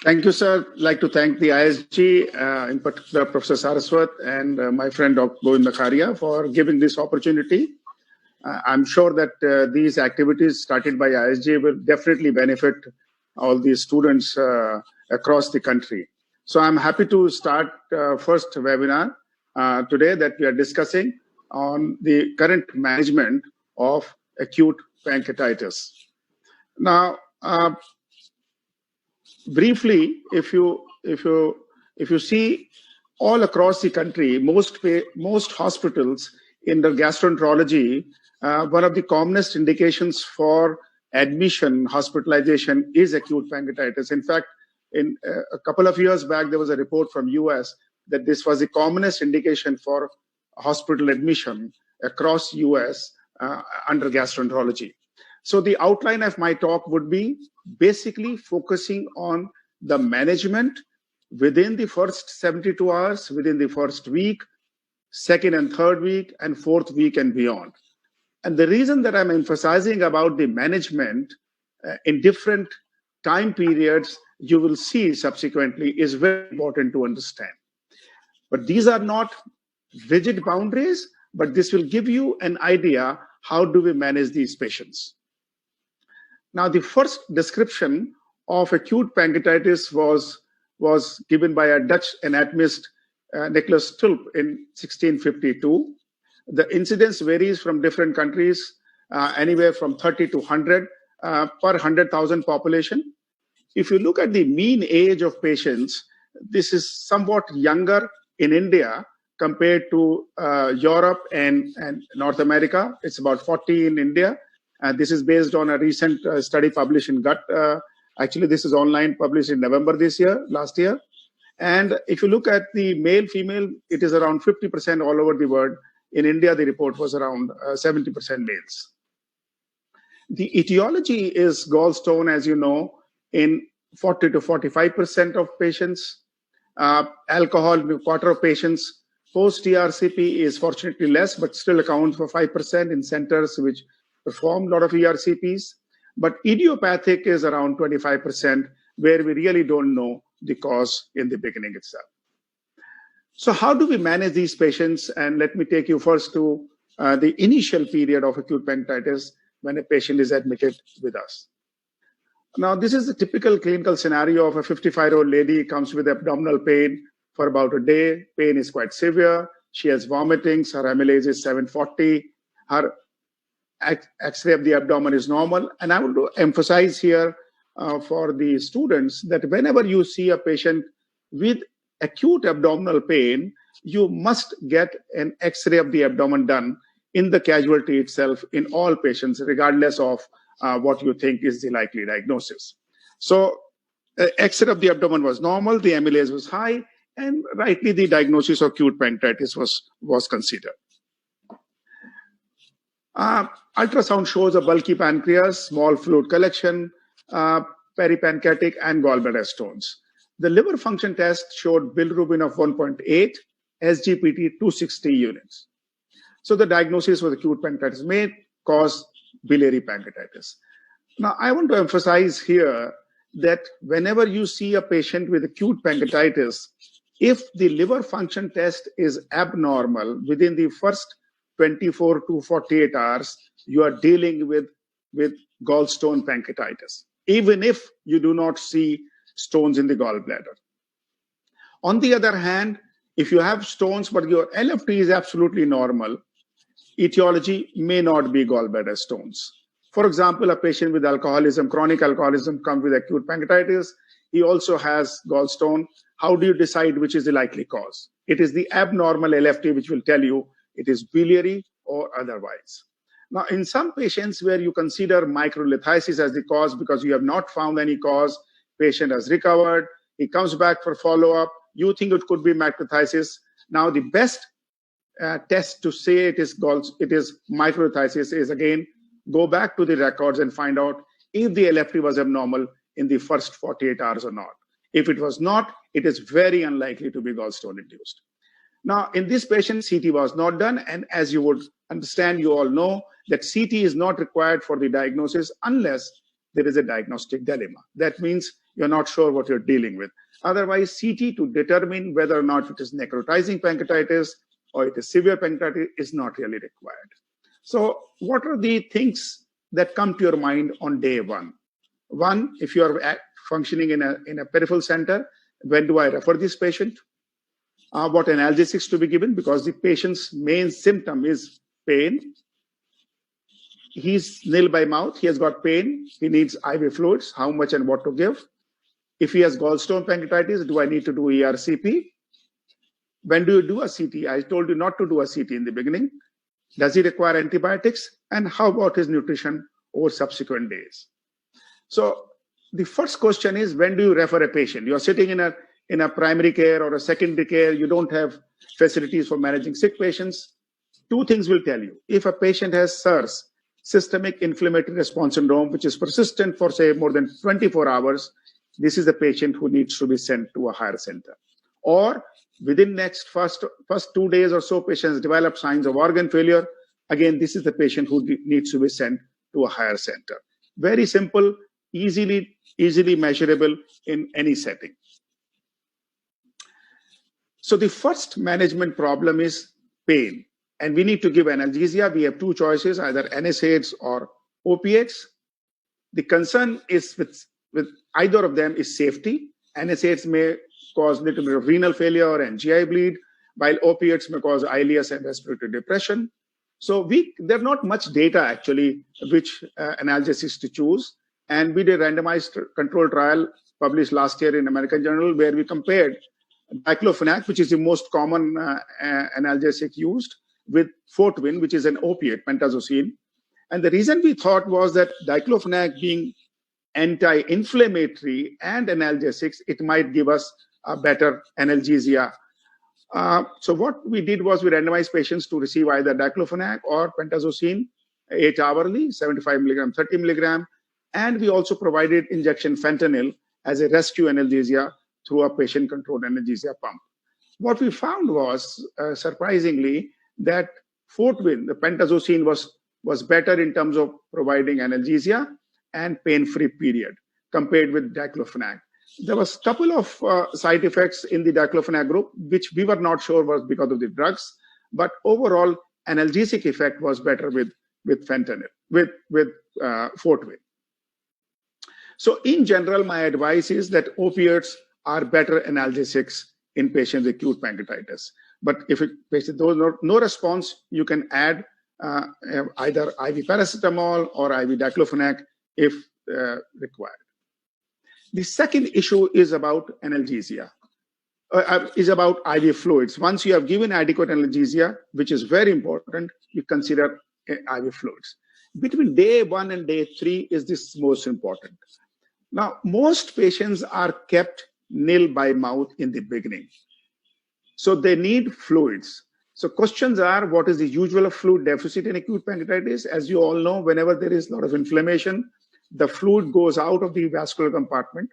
Thank you, sir. I'd like to thank the ISG, in particular Professor Saraswat and my friend Dr. Govind Makharia for giving this opportunity. I'm sure that these activities started by ISG will definitely benefit all these students across the country. So I'm happy to start first webinar today that we are discussing on the current management of acute pancreatitis. Now, briefly, if you see all across the country, most hospitals in the gastroenterology, one of the commonest indications for admission, hospitalization is acute pancreatitis. In fact, in a couple of years back, there was a report from US that this was the commonest indication for hospital admission across US under gastroenterology. So the outline of my talk would be basically focusing on the management within the first 72 hours, within the first week, second and third week, and fourth week and beyond. And the reason that I'm emphasizing about the management in different time periods, you will see subsequently, is very important to understand. But these are not rigid boundaries, but this will give you an idea how do we manage these patients. Now, the first description of acute pancreatitis was given by a Dutch anatomist, Nicholas Tulp, in 1652. The incidence varies from different countries, anywhere from 30 to 100 per 100,000 population. If you look at the mean age of patients, this is somewhat younger in India compared to Europe and North America. It's about 40 in India. This is based on a recent study published in Gut. Actually, this is online, published in November last year. And if you look at the male-female, it is around 50% all over the world. In India, the report was around 70% males. The etiology is gallstone, as you know, in 40 to 45% of patients. Alcohol, in a quarter of patients. Post-ERCP is fortunately less, but still accounts for 5% in centers which perform a lot of ERCPs, but idiopathic is around 25%, where we really don't know the cause in the beginning itself. So how do we manage these patients? And let me take you first to the initial period of acute pancreatitis when a patient is admitted with us. Now, this is the typical clinical scenario of a 55-year-old lady comes with abdominal pain for about a day. Pain is quite severe. She has vomitings. Her amylase is 740. Her X-ray of the abdomen is normal. And I want to emphasize here for the students that whenever you see a patient with acute abdominal pain, you must get an X-ray of the abdomen done in the casualty itself in all patients, regardless of what you think is the likely diagnosis. So X-ray of the abdomen was normal, the amylase was high, and rightly the diagnosis of acute pancreatitis was considered. Ultrasound shows a bulky pancreas, small fluid collection, peripancreatic and gallbladder stones. The liver function test showed bilirubin of 1.8, SGPT 260 units. So the diagnosis was acute pancreatitis may cause biliary pancreatitis. Now, I want to emphasize here that whenever you see a patient with acute pancreatitis, if the liver function test is abnormal within the first 24 to 48 hours, you are dealing with gallstone pancreatitis, even if you do not see stones in the gallbladder. On the other hand, if you have stones but your LFT is absolutely normal, etiology may not be gallbladder stones. For example, a patient with alcoholism, chronic alcoholism, comes with acute pancreatitis. He also has gallstone. How do you decide which is the likely cause? It is the abnormal LFT which will tell you it is biliary or otherwise. Now, in some patients where you consider microlithiasis as the cause because you have not found any cause, patient has recovered, he comes back for follow-up, you think it could be microlithiasis. Now, the best test to say it is microlithiasis is, again, go back to the records and find out if the LFT was abnormal in the first 48 hours or not. If it was not, it is very unlikely to be gallstone induced. Now, in this patient, CT was not done. And as you would understand, you all know that CT is not required for the diagnosis unless there is a diagnostic dilemma. That means you're not sure what you're dealing with. Otherwise, CT to determine whether or not it is necrotizing pancreatitis or it is severe pancreatitis is not really required. So what are the things that come to your mind on day one? One, if you are functioning in a peripheral center, when do I refer this patient? What analgesics to be given, because the patient's main symptom is pain. He's nil by mouth, he has got pain, he needs IV fluids, how much and what to give. If he has gallstone pancreatitis, do I need to do ERCP? When do you do a CT? I told you not to do a CT in the beginning. Does he require antibiotics? And how about his nutrition over subsequent days? So the first question is, when do you refer a patient? You're sitting in a primary care or a secondary care, you don't have facilities for managing sick patients. Two things will tell you. If a patient has SIRS, systemic inflammatory response syndrome, which is persistent for say more than 24 hours, this is the patient who needs to be sent to a higher center. Or within next first 2 days or so, patients develop signs of organ failure. Again, this is the patient who needs to be sent to a higher center. Very simple, easily measurable in any setting. So the first management problem is pain, and we need to give analgesia. We have two choices, either NSAIDs or opiates. The concern is with either of them is safety. NSAIDs may cause a little bit of renal failure and GI bleed, while opiates may cause ileus and respiratory depression. So there's not much data actually which analgesics to choose. And we did a randomized control trial published last year in American Journal, where we compared diclofenac, which is the most common analgesic used, with Fortwin, which is an opiate, pentazocine. And the reason we thought was that diclofenac being anti-inflammatory and analgesics, it might give us a better analgesia. So what we did was we randomized patients to receive either diclofenac or pentazocine 8 hourly, 75 milligram, 30 milligram. And we also provided injection fentanyl as a rescue analgesia through a patient-controlled analgesia pump. What we found was, surprisingly, that Fortwin, the pentazocine, was better in terms of providing analgesia and pain-free period compared with diclofenac. There was a couple of side effects in the diclofenac group, which we were not sure was because of the drugs, but overall analgesic effect was better with fentanyl, with Fortwin. So in general, my advice is that opiates are better analgesics in patients with acute pancreatitis. But if it patient no response, you can add either IV paracetamol or IV diclofenac if required. The second issue is about analgesia, is about IV fluids. Once you have given adequate analgesia, which is very important, you consider IV fluids. Between day 1 and day 3 is this most important. Now, most patients are kept nil by mouth in the beginning. So they need fluids. So questions are, what is the usual fluid deficit in acute pancreatitis? As you all know, whenever there is a lot of inflammation, the fluid goes out of the vascular compartment.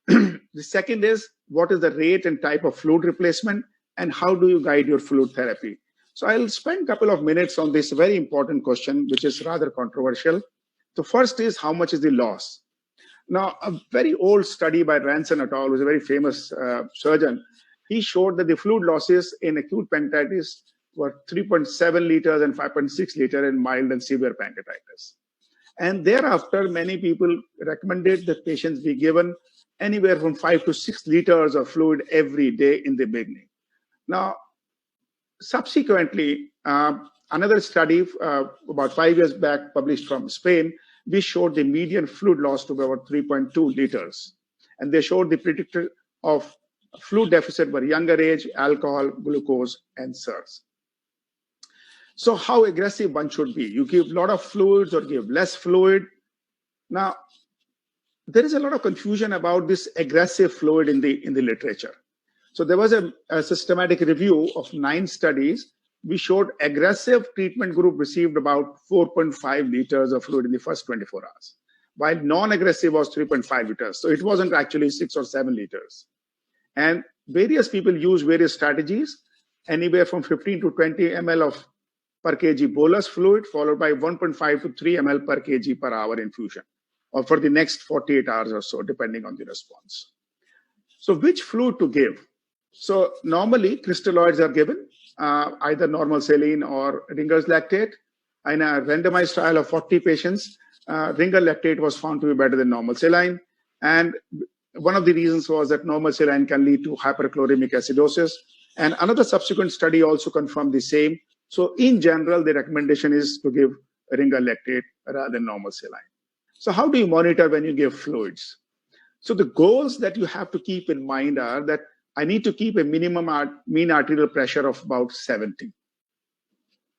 The second is, what is the rate and type of fluid replacement, and how do you guide your fluid therapy? So I'll spend a couple of minutes on this very important question, which is rather controversial. The first is, how much is the loss? Now, a very old study by Ranson et al., who is a very famous surgeon, he showed that the fluid losses in acute pancreatitis were 3.7 liters and 5.6 liters in mild and severe pancreatitis. And thereafter, many people recommended that patients be given anywhere from 5 to 6 liters of fluid every day in the beginning. Now, subsequently, another study about 5 years back, published from Spain, we showed the median fluid loss to be about 3.2 liters. And they showed the predictor of fluid deficit were younger age, alcohol, glucose, and SIRS. So how aggressive one should be? You give a lot of fluids or give less fluid. Now, there is a lot of confusion about this aggressive fluid in the literature. So there was a systematic review of 9 studies. We showed aggressive treatment group received about 4.5 liters of fluid in the first 24 hours, while non-aggressive was 3.5 liters. So it wasn't actually 6 or 7 liters. And various people use various strategies, anywhere from 15 to 20 ml of per kg bolus fluid, followed by 1.5 to 3 ml per kg per hour infusion. or for the next 48 hours or so, depending on the response. So which fluid to give? So normally crystalloids are given, either normal saline or Ringer's lactate. In a randomized trial of 40 patients, Ringer lactate was found to be better than normal saline. And one of the reasons was that normal saline can lead to hyperchloremic acidosis. And another subsequent study also confirmed the same. So in general, the recommendation is to give Ringer lactate rather than normal saline. So how do you monitor when you give fluids? So the goals that you have to keep in mind are that I need to keep a minimum mean arterial pressure of about 70.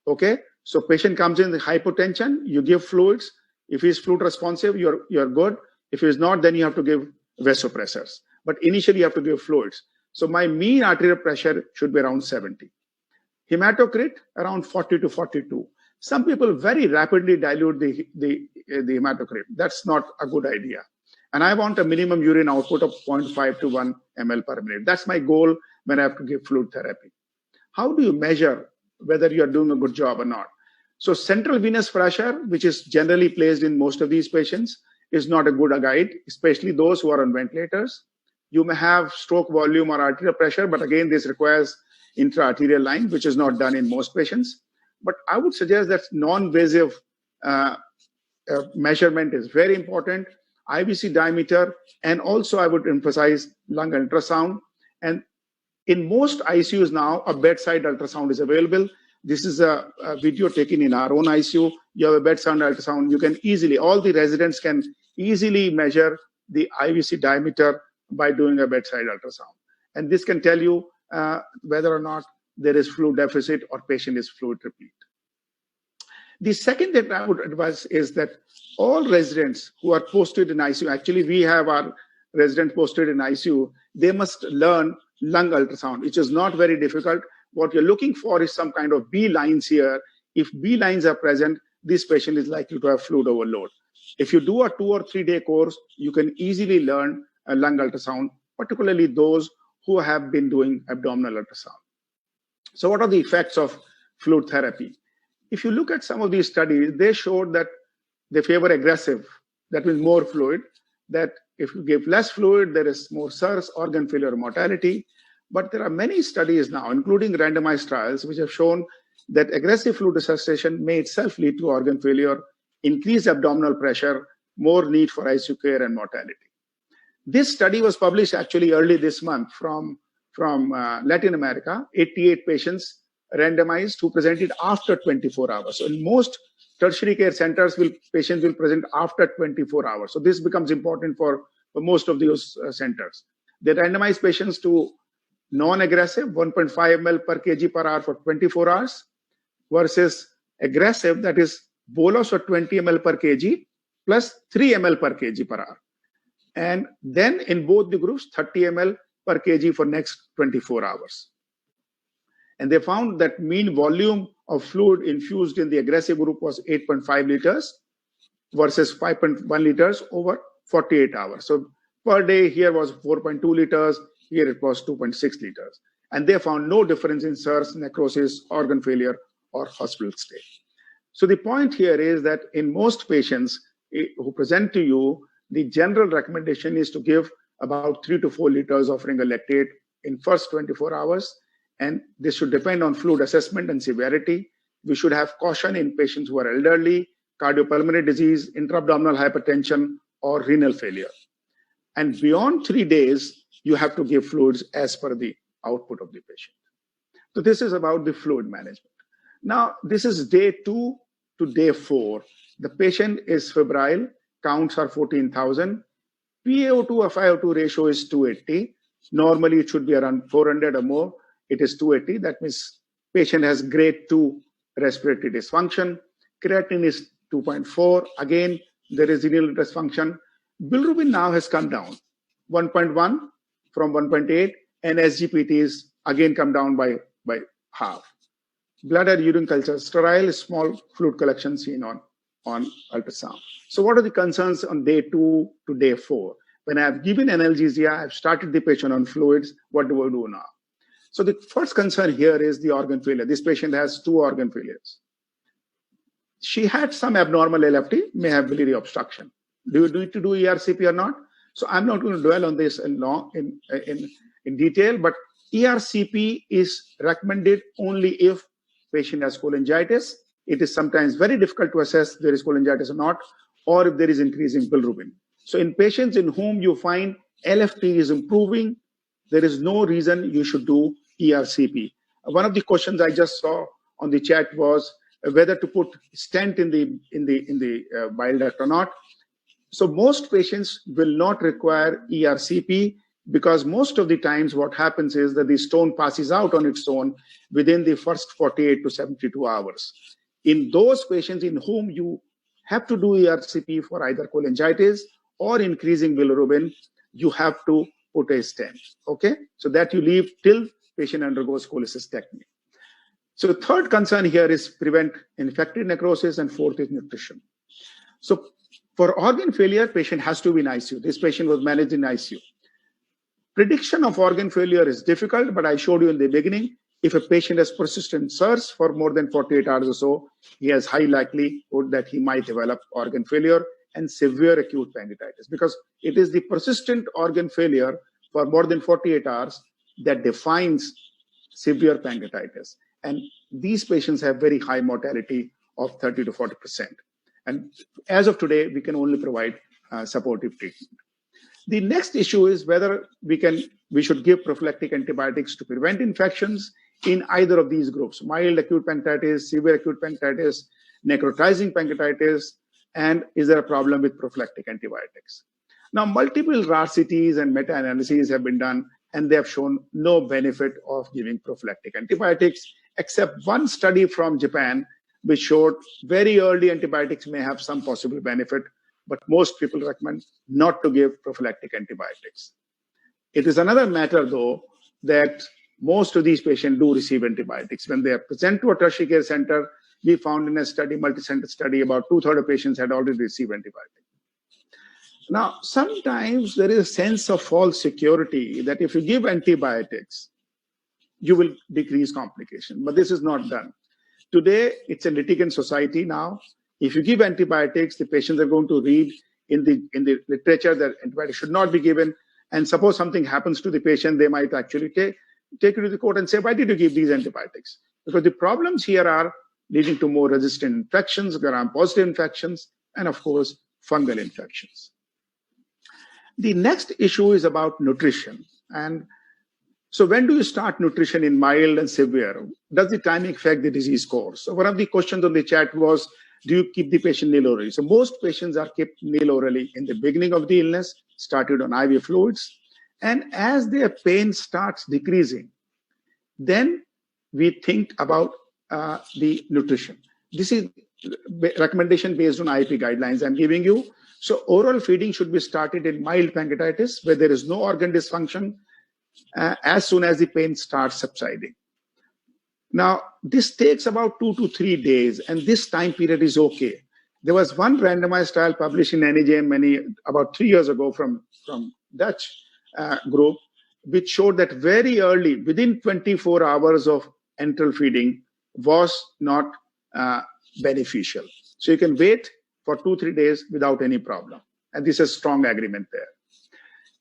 Okay, so patient comes in with hypotension, you give fluids. If he's fluid responsive, you're good. If he's not, then you have to give vasopressors. But initially you have to give fluids. So my mean arterial pressure should be around 70. Hematocrit around 40 to 42. Some people very rapidly dilute the hematocrit. That's not a good idea. And I want a minimum urine output of 0.5 to 1 ml per minute. That's my goal when I have to give fluid therapy. How do you measure whether you're doing a good job or not? So central venous pressure, which is generally placed in most of these patients, is not a good guide, especially those who are on ventilators. You may have stroke volume or arterial pressure, but again, this requires intra-arterial line, which is not done in most patients. But I would suggest that non-invasive measurement is very important. IVC diameter, and also I would emphasize lung ultrasound. And in most ICUs now, a bedside ultrasound is available. This is a video taken in our own ICU. You have a bedside ultrasound. You can easily, all the residents can easily measure the IVC diameter by doing a bedside ultrasound. And this can tell you whether or not there is fluid deficit or patient is fluid replete. The second that I would advise is that all residents who are posted in ICU, actually we have our residents posted in ICU, they must learn lung ultrasound, which is not very difficult. What you're looking for is some kind of B lines here. If B lines are present, this patient is likely to have fluid overload. If you do a 2 or 3 day course, you can easily learn a lung ultrasound, particularly those who have been doing abdominal ultrasound. So what are the effects of fluid therapy? If you look at some of these studies, they showed that they favor aggressive, that means more fluid, that if you give less fluid, there is more SIRS, organ failure, mortality. But there are many studies now, including randomized trials, which have shown that aggressive fluid resuscitation may itself lead to organ failure, increased abdominal pressure, more need for ICU care, and mortality. This study was published actually early this month from Latin America, 88 patients randomized who presented after 24 hours. So in most tertiary care centers, patients will present after 24 hours. So this becomes important for most of those centers. They randomize patients to non-aggressive, 1.5 ml per kg per hour for 24 hours, versus aggressive, that is bolus or 20 ml per kg plus 3 ml per kg per hour. And then in both the groups, 30 ml per kg for next 24 hours. And they found that mean volume of fluid infused in the aggressive group was 8.5 liters versus 5.1 liters over 48 hours. So per day here was 4.2 liters, here it was 2.6 liters. And they found no difference in SIRS, necrosis, organ failure, or hospital stay. So the point here is that in most patients who present to you, the general recommendation is to give about 3 to 4 liters of Ringer lactate in first 24 hours. And this should depend on fluid assessment and severity. We should have caution in patients who are elderly, cardiopulmonary disease, intra-abdominal hypertension, or renal failure. And beyond 3 days, you have to give fluids as per the output of the patient. So this is about the fluid management. Now, this is day 2 to day 4. The patient is febrile, counts are 14,000. PaO2 or FiO2 ratio is 280. Normally, it should be around 400 or more. It is 280. That means patient has grade 2 respiratory dysfunction. Creatinine is 2.4. Again, there is renal dysfunction. Bilirubin now has come down, 1.1 from 1.8, and SGPT is again come down by half. Bladder urine culture, sterile, small fluid collection seen on ultrasound. So what are the concerns on day 2 to day 4? When I have given analgesia, I've started the patient on fluids, what do I do now? So the first concern here is the organ failure. This patient has 2 organ failures. She had some abnormal LFT, may have biliary obstruction. Do you need to do ERCP or not? So I'm not going to dwell on this in detail, but ERCP is recommended only if patient has cholangitis. It is sometimes very difficult to assess there is cholangitis or not, or if there is increasing bilirubin. So in patients in whom you find LFT is improving, there is no reason you should do ERCP. One of the questions I just saw on the chat was whether to put stent in the bile duct or not. So most patients will not require ERCP because most of the times what happens is that the stone passes out on its own within the first 48 to 72 hours. In those patients in whom you have to do ERCP for either cholangitis or increasing bilirubin, you have to put a stent, okay? So that you leave till patient undergoes cholecystectomy. So the third concern here is prevent infected necrosis, and fourth is nutrition. So for organ failure, patient has to be in ICU. This patient was managed in ICU. Prediction of organ failure is difficult, but I showed you in the beginning, if a patient has persistent SIRS for more than 48 hours or so, he has high likelihood that he might develop organ failure and severe acute pancreatitis, because it is the persistent organ failure for more than 48 hours that defines severe pancreatitis. And these patients have very high mortality of 30 to 40%. And as of today, we can only provide supportive treatment. The next issue is whether we should give prophylactic antibiotics to prevent infections in either of these groups: mild acute pancreatitis, severe acute pancreatitis, necrotizing pancreatitis, and is there a problem with prophylactic antibiotics? Now, multiple RCTs and meta-analyses have been done, and they have shown no benefit of giving prophylactic antibiotics, except one study from Japan, which showed very early antibiotics may have some possible benefit, but most people recommend not to give prophylactic antibiotics. It is another matter, though, that most of these patients do receive antibiotics. When they are present to a tertiary care center, we found in a study, multi-center study, about 2/3 of patients had already received antibiotics. Now, sometimes there is a sense of false security that if you give antibiotics, you will decrease complication, but this is not done. Today, it's a litigant society now. If you give antibiotics, the patients are going to read in the literature that antibiotics should not be given. And suppose something happens to the patient, they might actually take you to the court and say, why did you give these antibiotics? Because the problems here are leading to more resistant infections, gram-positive infections, and of course, fungal infections. The next issue is about nutrition. And so when do you start nutrition in mild and severe? Does the timing affect the disease course? So one of the questions on the chat was, do you keep the patient nil orally? So most patients are kept nil orally in the beginning of the illness, started on IV fluids. And as their pain starts decreasing, then we think about the nutrition. This is recommendation based on IEP guidelines I'm giving you. So oral feeding should be started in mild pancreatitis where there is no organ dysfunction as soon as the pain starts subsiding. Now, this takes about 2 to 3 days, and this time period is okay. There was one randomized trial published in NEJM about 3 years ago from Dutch group, which showed that very early, within 24 hours of enteral feeding, was not beneficial. So you can wait for 2-3 days without any problem. And this is strong agreement there.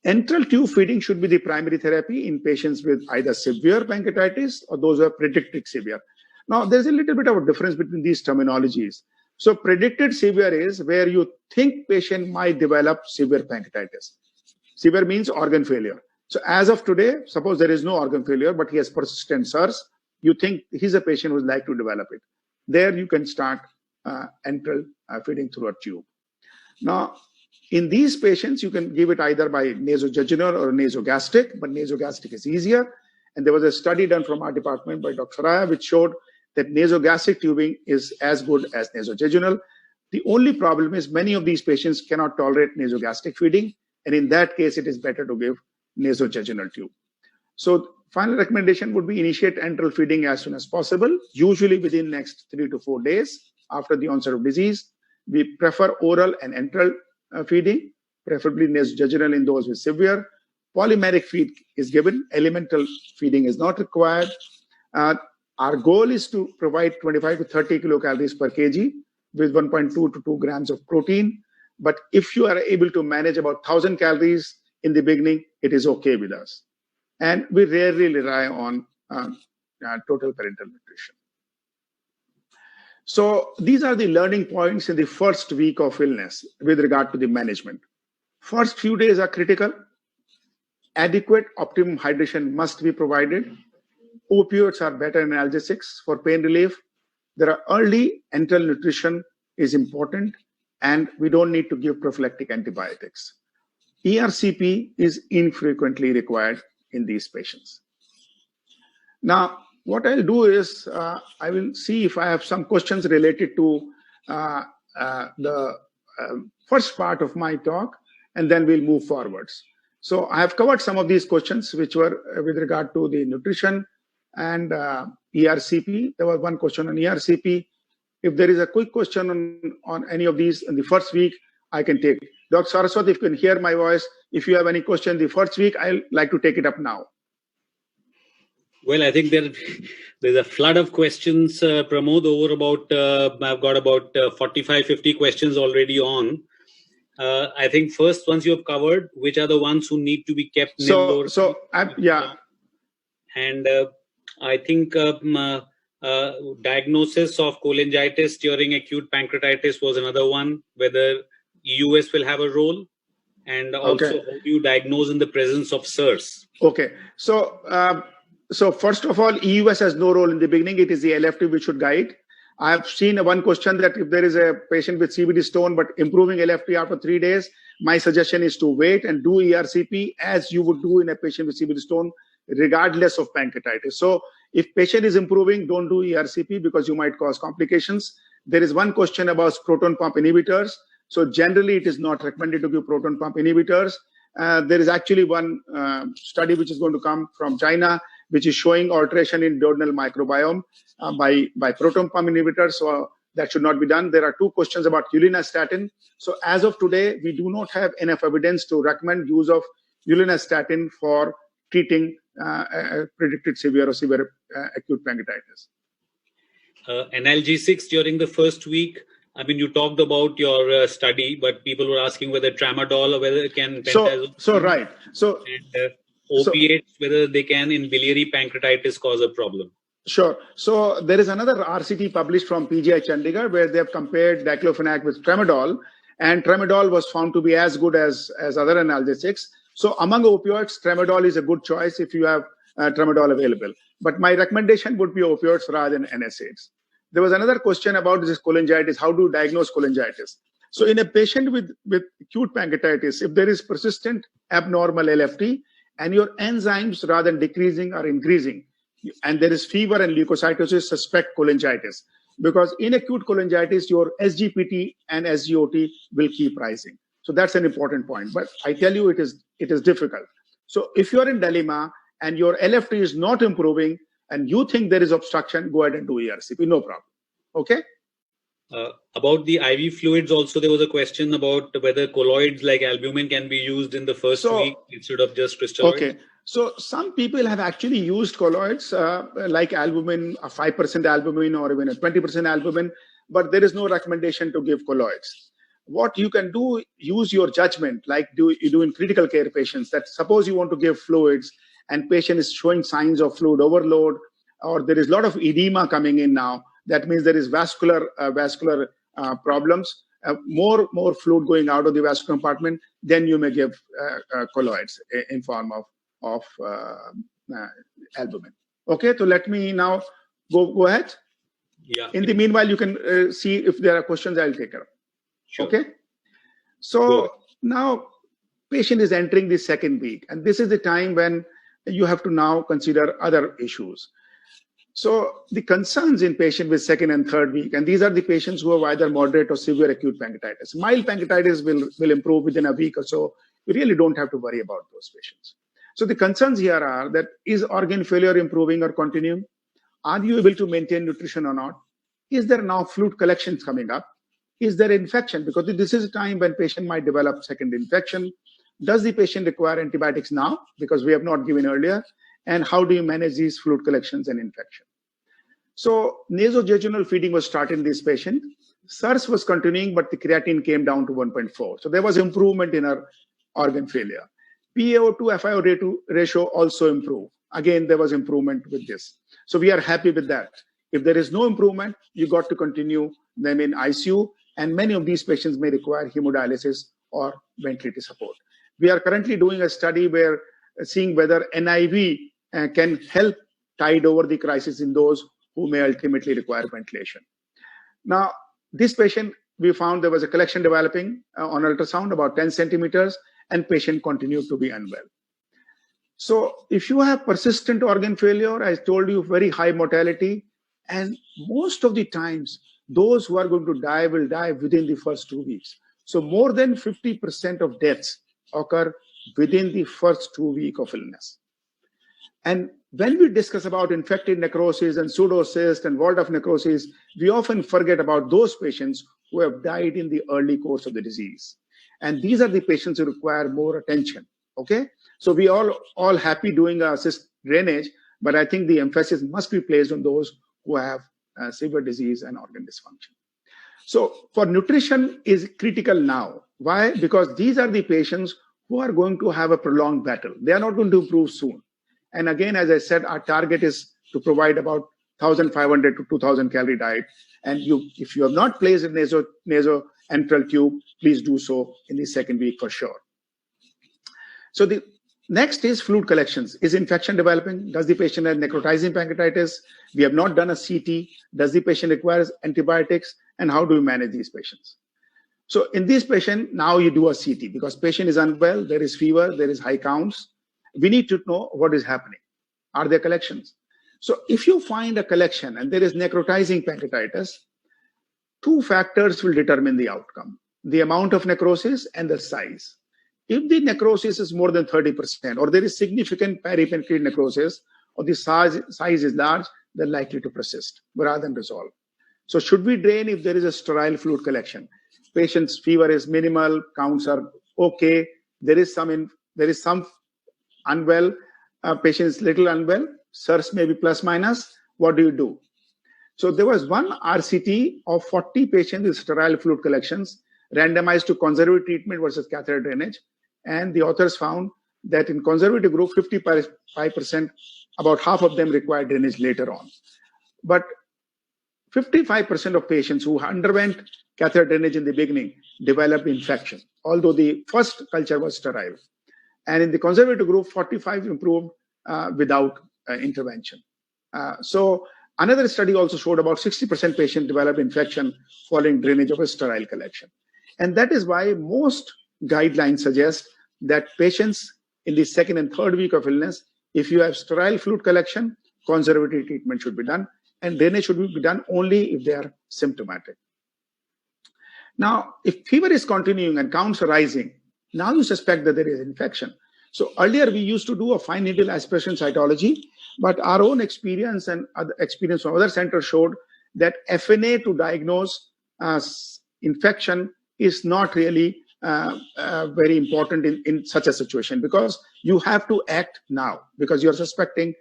Enteral tube feeding should be the primary therapy in patients with either severe pancreatitis or those who are predicted severe. Now, there's a little bit of a difference between these terminologies. So predicted severe is where you think patient might develop severe pancreatitis. Severe means organ failure. So as of today, suppose there is no organ failure, but he has persistent SIRS, you think he's a patient who's likely to develop it. There you can start enteral feeding through a tube. Now, in these patients, you can give it either by nasojejunal or nasogastric, but nasogastric is easier. And there was a study done from our department by Dr. Raya, which showed that nasogastric tubing is as good as nasojejunal. The only problem is many of these patients cannot tolerate nasogastric feeding. And in that case, it is better to give nasojejunal tube. So final recommendation would be initiate enteral feeding as soon as possible, usually within next 3 to 4 days after the onset of disease. We prefer oral and enteral feeding, preferably nasojejunal in those with severe. Polymeric feed is given. Elemental feeding is not required. Our goal is to provide 25 to 30 kilocalories per kg with 1.2 to 2 grams of protein. But if you are able to manage about 1,000 calories in the beginning, it is okay with us. And we rarely rely on total parental nutrition. So these are the learning points in the first week of illness with regard to the management. First few days are critical. Adequate optimum hydration must be provided. Opioids are better analgesics for pain relief. There are early enteral nutrition is important, and we don't need to give prophylactic antibiotics. ERCP is infrequently required in these patients. Now, what I'll do is I will see if I have some questions related to the first part of my talk, and then we'll move forwards. So I have covered some of these questions, which were with regard to the nutrition and ERCP. There was one question on ERCP. If there is a quick question on any of these in the first week, I can take it. Dr. Saraswat, if you can hear my voice, if you have any question the first week, I'd like to take it up now. Well, I think there's a flood of questions, Pramod, over about, I've got about 45, 50 questions already on. I think first ones you have covered, which are the ones who need to be kept nil. Yeah. And I think diagnosis of cholangitis during acute pancreatitis was another one, whether EUS will have a role, and also how do you diagnose in the presence of SIRS? Okay. So first of all, EUS has no role in the beginning. It is the LFT which should guide. I have seen one question that if there is a patient with CVD stone but improving LFT after 3 days, my suggestion is to wait and do ERCP as you would do in a patient with CVD stone, regardless of pancreatitis. So if patient is improving, don't do ERCP because you might cause complications. There is one question about proton pump inhibitors. So generally, it is not recommended to give proton pump inhibitors. There is actually one study which is going to come from China, which is showing alteration in duodenal microbiome by proton pump inhibitors. So that should not be done. There are two questions about ulinastatin. So as of today, we do not have enough evidence to recommend use of ulinastatin for treating predicted severe or severe acute pancreatitis. Analgesics during the first week. I mean, you talked about your study, but people were asking whether tramadol or whether it can. Right. And opiates, whether they can in biliary pancreatitis cause a problem. Sure. So there is another RCT published from PGI Chandigarh where they have compared diclofenac with tramadol, and tramadol was found to be as good as other analgesics. So among opioids, tramadol is a good choice if you have tramadol available. But my recommendation would be opioids rather than NSAIDs. There was another question about this cholangitis. How do you diagnose cholangitis? So in a patient with acute pancreatitis, if there is persistent abnormal LFT and your enzymes rather than decreasing are increasing, and there is fever and leukocytosis, suspect cholangitis. Because in acute cholangitis, your SGPT and SGOT will keep rising. So that's an important point. But I tell you, it is difficult. So if you're in dilemma and your LFT is not improving and you think there is obstruction, go ahead and do ERCP, no problem. Okay? About the IV fluids also, there was a question about whether colloids like albumin can be used in the first week instead of just crystalloids. Okay. So some people have actually used colloids like albumin, a 5% albumin or even a 20% albumin, but there is no recommendation to give colloids. What you can do, use your judgment, like you do in critical care patients, that suppose you want to give fluids and patient is showing signs of fluid overload, or there is a lot of edema coming in now. That means there is vascular problems, more fluid going out of the vascular compartment. Then you may give colloids in form of albumin. Okay, so let me now go ahead. Yeah. In the meanwhile, you can see if there are questions. I'll take care of. Sure. Okay. So now patient is entering the second week, and this is the time when you have to now consider other issues. So the concerns in patient with second and third week, and these are the patients who have either moderate or severe acute pancreatitis. Mild pancreatitis will improve within a week or so. You really don't have to worry about those patients. So the concerns here are that is organ failure improving or continuing? Are you able to maintain nutrition or not? Is there now fluid collections coming up? Is there infection? Because this is a time when patient might develop second infection. Does the patient require antibiotics now? Because we have not given earlier. And how do you manage these fluid collections and infection? So nasojejunal feeding was started in this patient. SIRS was continuing, but the creatinine came down to 1.4. So there was improvement in her organ failure. PaO2 FiO2 ratio also improved. Again, there was improvement with this. So we are happy with that. If there is no improvement, you got to continue them in ICU, and many of these patients may require hemodialysis or ventilator support. We are currently doing a study where seeing whether NIV can help tide over the crisis in those who may ultimately require ventilation. Now, this patient, we found there was a collection developing on ultrasound about 10 centimeters, and patient continued to be unwell. So if you have persistent organ failure, I told you very high mortality, and most of the times, those who are going to die will die within the first 2 weeks. So more than 50% of deaths occur within the first 2 weeks of illness. And when we discuss about infected necrosis and pseudocyst and walled-off necrosis, we often forget about those patients who have died in the early course of the disease. And these are the patients who require more attention, okay? So we all happy doing a cyst drainage, but I think the emphasis must be placed on those who have severe disease and organ dysfunction. So for nutrition is critical now. Why? Because these are the patients who are going to have a prolonged battle. They are not going to improve soon. And again, as I said, our target is to provide about 1,500 to 2,000 calorie diet. And if you have not placed a nasoenteral tube, please do so in the second week for sure. So the next is fluid collections. Is infection developing? Does the patient have necrotizing pancreatitis? We have not done a CT. Does the patient require antibiotics? And how do we manage these patients? So in this patient, now you do a CT because patient is unwell, there is fever, there is high counts. We need to know what is happening. Are there collections? So if you find a collection and there is necrotizing pancreatitis, two factors will determine the outcome: the amount of necrosis and the size. If the necrosis is more than 30%, or there is significant peripancreatic necrosis, or the size is large, they're likely to persist rather than resolve. So should we drain if there is a sterile fluid collection? Patient's fever is minimal, counts are okay, there is some unwell, patient is little unwell, SIRS may be plus minus, what do you do? So there was one RCT of 40 patients with sterile fluid collections, randomized to conservative treatment versus catheter drainage. And the authors found that in conservative group, 55%, about half of them required drainage later on. But 55% of patients who underwent catheter drainage in the beginning developed infection, although the first culture was sterile. And in the conservative group, 45 improved without intervention. So another study also showed about 60% patients developed infection following drainage of a sterile collection. And that is why most guidelines suggest that patients in the second and third week of illness, if you have sterile fluid collection, conservative treatment should be done, and drainage should be done only if they are symptomatic. Now, if fever is continuing and counts are rising, now you suspect that there is infection. So earlier we used to do a fine needle aspiration cytology, but our own experience and experience from other centers showed that FNA to diagnose infection is not really very important in such a situation, because you have to act now because you're suspecting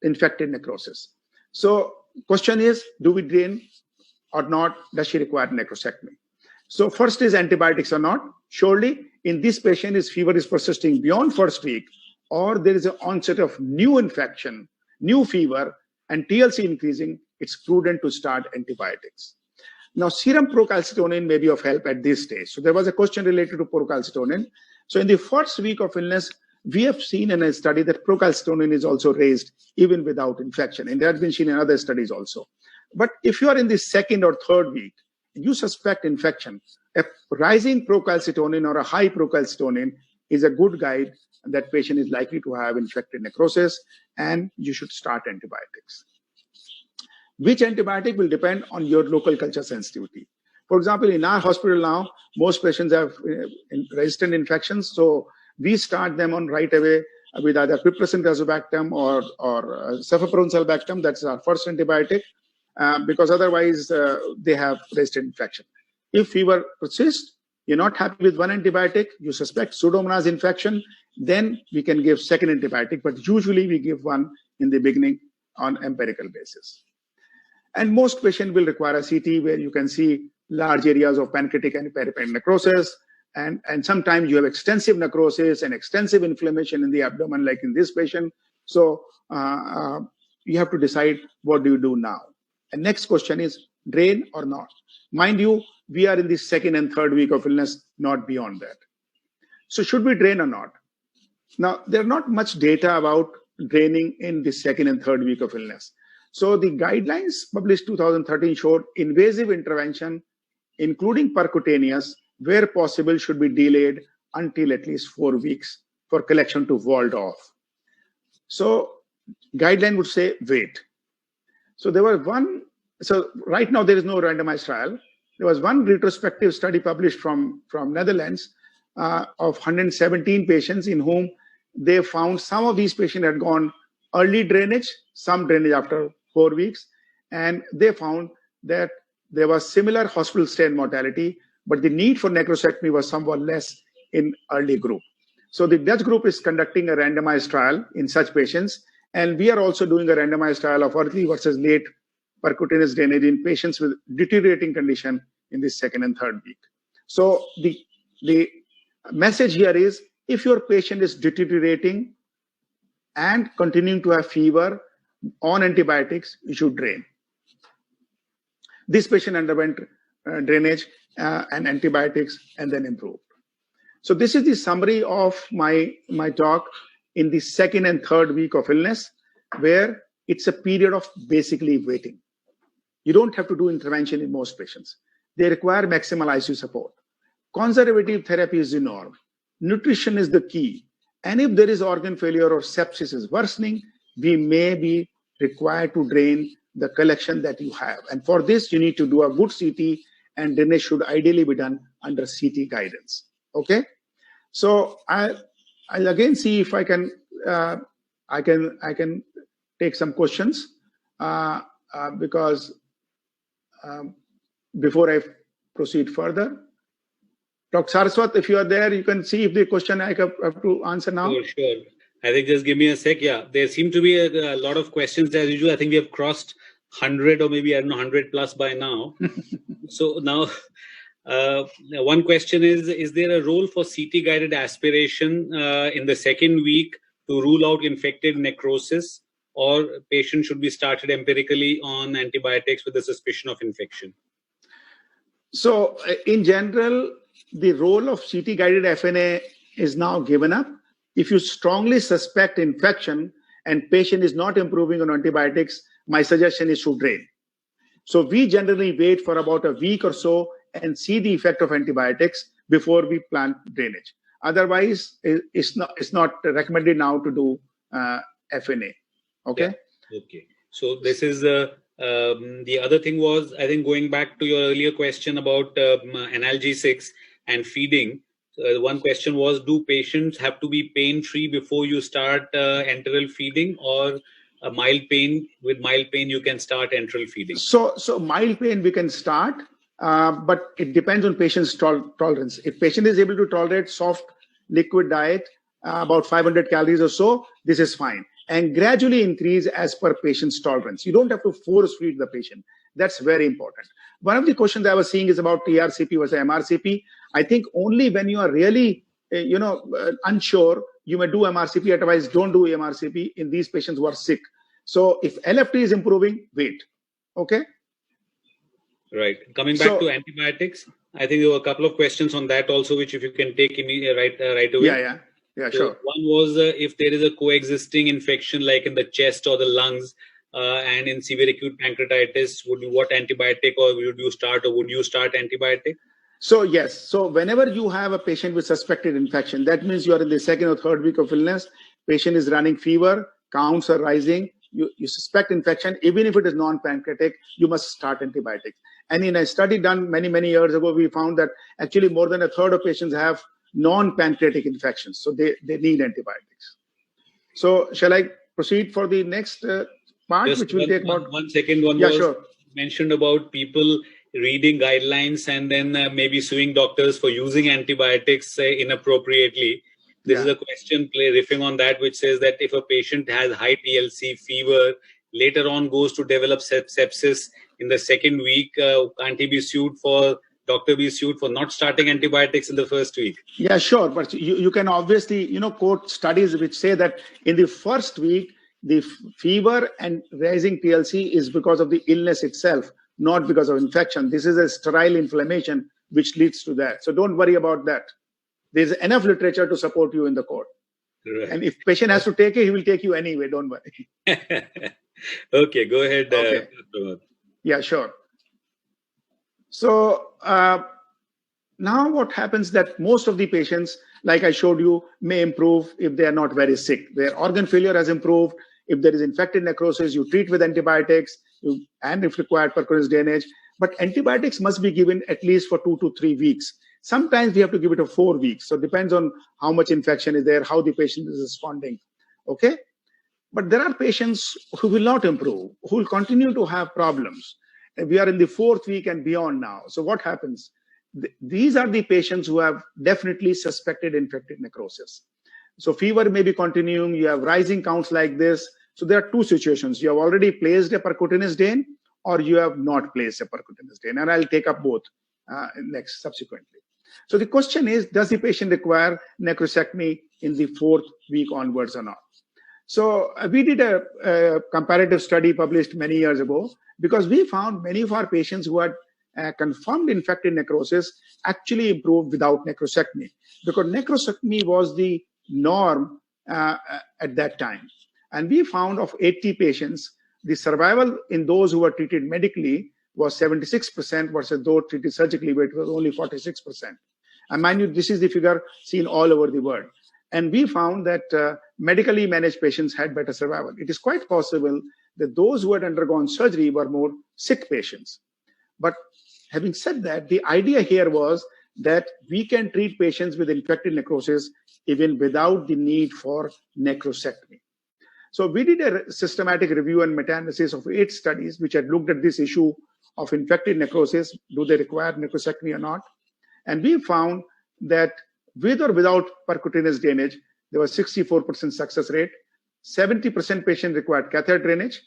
infected necrosis. So question is, do we drain or not? Does she require necrosectomy? So first is antibiotics or not. Surely in this patient, his fever is persisting beyond first week, or there is an onset of new infection, new fever, and TLC increasing, it's prudent to start antibiotics. Now, serum procalcitonin may be of help at this stage. So there was a question related to procalcitonin. So in the first week of illness, we have seen in a study that procalcitonin is also raised even without infection. And that has been seen in other studies also. But if you are in the second or third week, you suspect infection, a rising procalcitonin or a high procalcitonin is a good guide that patient is likely to have infected necrosis, and you should start antibiotics. Which antibiotic will depend on your local culture sensitivity. For example, in our hospital now, most patients have resistant infections, so we start them on right away with either piperacin-tazobactam or cefepime-sulbactam. That's our first antibiotic, because otherwise they have resistant infection. If fever persists, you're not happy with one antibiotic, you suspect Pseudomonas infection, then we can give second antibiotic, but usually we give one in the beginning on empirical basis. And most patients will require a CT where you can see large areas of pancreatic and peripancreatic necrosis. And sometimes you have extensive necrosis and extensive inflammation in the abdomen, like in this patient. So you have to decide what do you do now. And next question is drain or not. Mind you, we are in the second and third week of illness, not beyond that. So should we drain or not? Now, there's not much data about draining in the second and third week of illness. So the guidelines published 2013 showed invasive intervention, including percutaneous, where possible, should be delayed until at least 4 weeks for collection to walled off. So guideline would say wait. So right now there is no randomized trial. There was one retrospective study published from Netherlands of 117 patients in whom they found some of these patients had gone early drainage, some drainage after 4 weeks, and they found that there was similar hospital stay and mortality, but the need for necrosectomy was somewhat less in early group. So the Dutch group is conducting a randomized trial in such patients, and we are also doing a randomized trial of early versus late percutaneous drainage in patients with deteriorating condition in the second and third week. So the message here is, if your patient is deteriorating and continuing to have fever on antibiotics, you should drain. This patient underwent drainage and antibiotics and then improved. So this is the summary of my talk in the second and third week of illness, where it's a period of basically waiting. You don't have to do intervention in most patients. They require maximal ICU support. Conservative therapy is the norm. Nutrition is the key. And if there is organ failure or sepsis is worsening, we may be required to drain the collection that you have. And for this, you need to do a good CT, and drainage should ideally be done under CT guidance. Okay? So I'll again see if I can take some questions because before I proceed further. Dr. Saraswat, if you are there, you can see if the question I have to answer now. Sure. I think just give me a sec. Yeah, there seem to be a lot of questions as usual. I think we have crossed 100 or maybe, I don't know, 100 plus by now. So now, one question is there a role for CT-guided aspiration in the second week to rule out infected necrosis, or patient should be started empirically on antibiotics with the suspicion of infection? So in general, the role of CT-guided FNA is now given up. If you strongly suspect infection and patient is not improving on antibiotics, my suggestion is to drain. So we generally wait for about a week or so and see the effect of antibiotics before we plan drainage. Otherwise, it's not recommended now to do FNA. Okay. Yeah. Okay. So this is the other thing was, I think, going back to your earlier question about analgesics and feeding. One question was, do patients have to be pain-free before you start enteral feeding, or mild pain? With mild pain, you can start enteral feeding? So mild pain we can start, but it depends on patient's tolerance. If patient is able to tolerate soft liquid diet, about 500 calories or so, this is fine. And gradually increase as per patient's tolerance. You don't have to force feed the patient. That's very important. One of the questions I was seeing is about TRCP versus MRCP. I think only when you are really, unsure, you may do MRCP. Otherwise, don't do MRCP in these patients who are sick. So if LFT is improving, wait. Okay. Right. Coming back to antibiotics, I think there were a couple of questions on that also, which if you can take right away. Yeah, so sure. One was if there is a coexisting infection like in the chest or the lungs and in severe acute pancreatitis, what antibiotic or would you start antibiotic? So yes. So whenever you have a patient with suspected infection, that means you are in the second or third week of illness, patient is running fever, counts are rising, you suspect infection, even if it is non-pancreatic, you must start antibiotics. And in a study done many years ago, we found that actually more than a third of patients have non-pancreatic infections. So they need antibiotics. So shall I proceed for the next part, which will take about 1 second. One was mentioned about people reading guidelines and then maybe suing doctors for using antibiotics inappropriately. This is a question riffing on that, which says that if a patient has high TLC fever, later on goes to develop sepsis, in the second week, can't he be sued for, doctor be sued for not starting antibiotics in the first week? Yeah, sure. But you can obviously, quote studies which say that in the first week, the fever and rising TLC is because of the illness itself, not because of infection. This is a sterile inflammation which leads to that. So don't worry about that. There's enough literature to support you in the court. Right. And if patient has to take it, he will take you anyway. Don't worry. Okay, go ahead. Okay. Yeah, sure. So now what happens that most of the patients, like I showed you, may improve if they are not very sick. Their organ failure has improved. If there is infected necrosis, you treat with antibiotics, and if required, percutaneous drainage. But antibiotics must be given at least for 2 to 3 weeks. Sometimes we have to give it for 4 weeks. So it depends on how much infection is there, how the patient is responding. Okay? But there are patients who will not improve, who will continue to have problems. And we are in the 4th week and beyond now. So what happens? These are the patients who have definitely suspected infected necrosis. So fever may be continuing, you have rising counts like this. So there are two situations. You have already placed a percutaneous drain or you have not placed a percutaneous drain. And I'll take up both next subsequently. So the question is, does the patient require necrosectomy in the 4th week onwards or not? So we did a comparative study published many years ago because we found many of our patients who had confirmed infected necrosis actually improved without necrosectomy, because necrosectomy was the norm at that time. And we found of 80 patients, the survival in those who were treated medically was 76% versus those treated surgically, where it was only 46%. And mind you, this is the figure seen all over the world. And we found that medically managed patients had better survival. It is quite possible that those who had undergone surgery were more sick patients. But having said that, the idea here was that we can treat patients with infected necrosis even without the need for necrosectomy. So we did a systematic review and meta-analysis of 8 studies which had looked at this issue of infected necrosis. Do they require necrosectomy or not? And we found that with or without percutaneous drainage, there was 64% success rate. 70% patients required catheter drainage.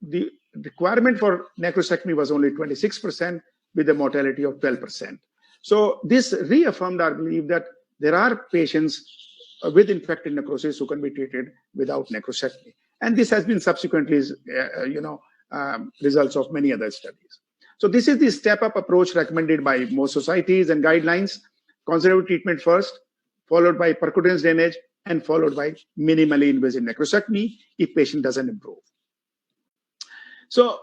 The requirement for necrosectomy was only 26% with a mortality of 12%. So this reaffirmed our belief that there are patients with infected necrosis who can be treated without necrosectomy. And this has been subsequently, results of many other studies. So this is the step-up approach recommended by most societies and guidelines. Conservative treatment first, followed by percutaneous drainage, and followed by minimally invasive necrosectomy if patient doesn't improve. So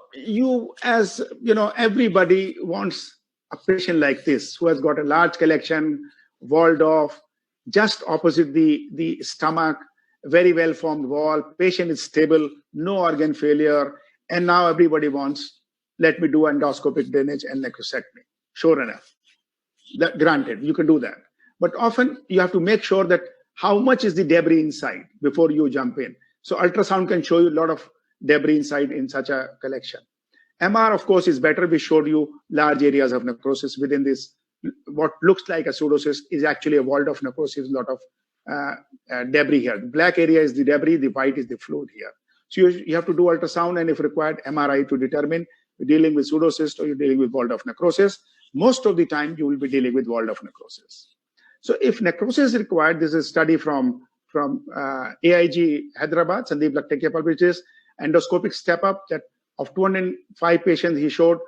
everybody wants a patient like this who has got a large collection, walled off, just opposite the stomach, very well-formed wall, patient is stable, no organ failure, and now everybody wants, let me do endoscopic drainage and necrosectomy. Sure enough. Granted, you can do that. But often you have to make sure that how much is the debris inside before you jump in. So ultrasound can show you a lot of debris inside in such a collection. MR, of course, is better. We showed you large areas of necrosis within this. What looks like a pseudocyst is actually a walled off necrosis, a lot of debris here. The black area is the debris, the white is the fluid here. So you have to do ultrasound and if required, MRI to determine you're dealing with pseudocyst or you're dealing with walled off necrosis. Most of the time, you will be dealing with walled off necrosis. So if necrosis is required, this is a study from AIG Hyderabad, Sandeep Laktekia publishes endoscopic step-up that of 205 patients, he showed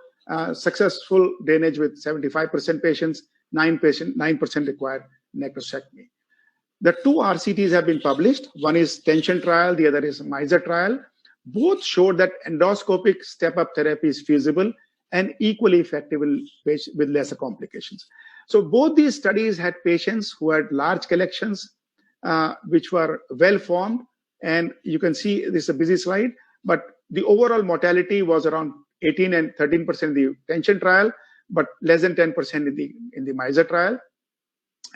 successful drainage with 75% patients, 9% required necrosectomy. The 2 RCTs have been published. One is tension trial, the other is MISA trial. Both showed that endoscopic step-up therapy is feasible and equally effective with lesser complications. So both these studies had patients who had large collections, which were well-formed. And you can see this is a busy slide, but the overall mortality was around 18 and 13% in the tension trial, but less than 10% in the MISA trial.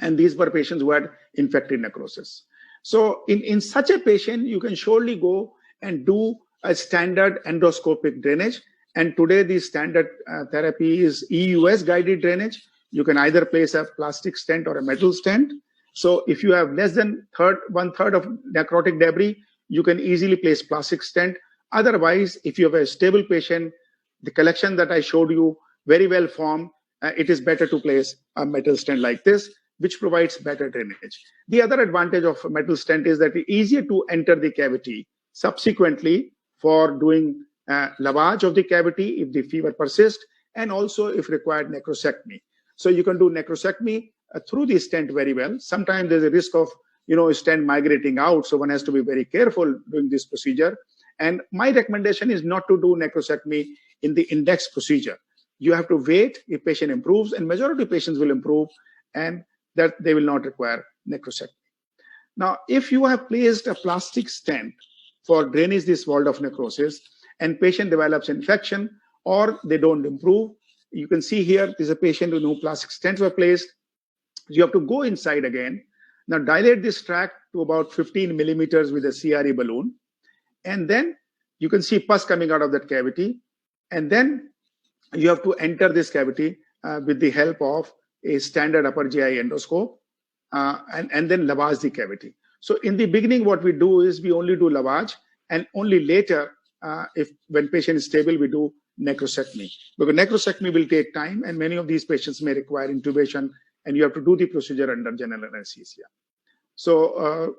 And these were patients who had infected necrosis. So in such a patient, you can surely go and do a standard endoscopic drainage. And today the standard therapy is EUS guided drainage. You can either place a plastic stent or a metal stent. So if you have less than 1/3 of necrotic debris, you can easily place plastic stent. Otherwise, if you have a stable patient, the collection that I showed you, very well formed, it is better to place a metal stent like this, which provides better drainage. The other advantage of a metal stent is that it's easier to enter the cavity subsequently for doing lavage of the cavity if the fever persists, and also if required necrosectomy. So you can do necrosectomy through the stent very well. Sometimes there's a risk of stent migrating out, so one has to be very careful doing this procedure. And my recommendation is not to do necrosectomy in the index procedure. You have to wait if patient improves, and majority of patients will improve, and that they will not require necrosectomy. Now, if you have placed a plastic stent for drainage this wall of necrosis, and patient develops infection or they don't improve, you can see here there's a patient with no plastic stents were placed. You have to go inside again. Now dilate this tract to about 15 millimeters with a CRE balloon, and then you can see pus coming out of that cavity, and then you have to enter this cavity with the help of a standard upper GI endoscope, and then lavage the cavity. So in the beginning, what we do is we only do lavage, and only later, when patient is stable, we do necrosectomy. Because necrosectomy will take time, and many of these patients may require intubation, and you have to do the procedure under general anesthesia. So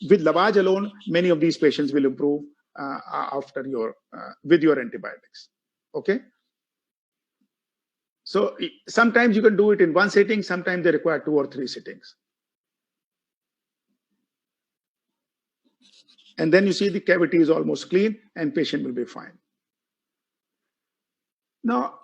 with lavage alone, many of these patients will improve after with your antibiotics. Okay. So sometimes you can do it in one sitting, sometimes they require 2 or 3 sittings. And then you see the cavity is almost clean and patient will be fine. Now,